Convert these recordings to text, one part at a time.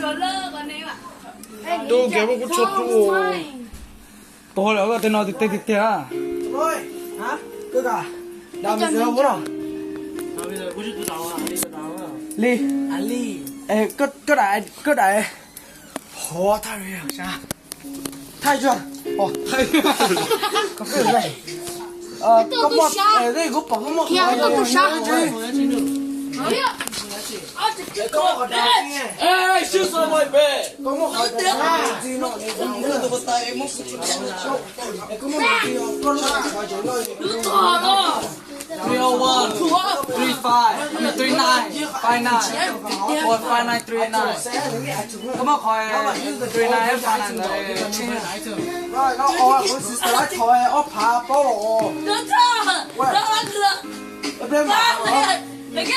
Chúa lơ con em ạ. Đâu kéo một chút chú. Tôi là cái nào thì à. Ôi, hả? Cứ cả. Đào bây giờ bố nào? Đào bây giờ bố chưa đào à? Đi đào à? Ly. À Ly. Ê, cứ đại. Hồ thay rồi sao? Thay chưa? Ồ, thay. Có cái này. Có một đây có bỏ một. Kia tôi cũng sao. Ê, siêu sao mày về? Có một hỏi gì nó để không được tôi tay em móc. Có một gì con nó hỏi chuyện rồi. 301, 35, 39, 59, 5939. Come on, coi 39 59. Rồi, nó tôi sẽ lại thôi, phá bao lộ. Được rồi. Được. Em đem vào. Được chưa?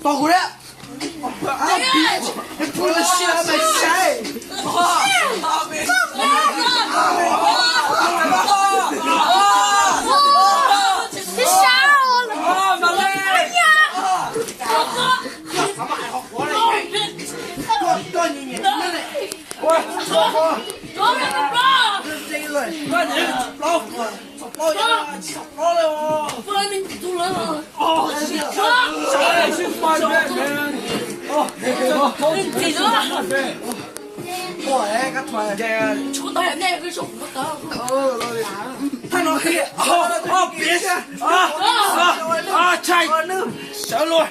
Bao hủ đấy. À, em pull the shit out of my shade. Cái sao? Mà lên. Con như nhỉ? Ôi, Có được không? Đi rồi. có gì? Lâu. Sọc rồi. Vừa mình tụi nó. Ê, siêu mày về. Gì nữa? Ôi, cắt thuê. Chú tay này cái sủng nó tao. Thay nó kia. Biết. Chạy. Sợ luôn.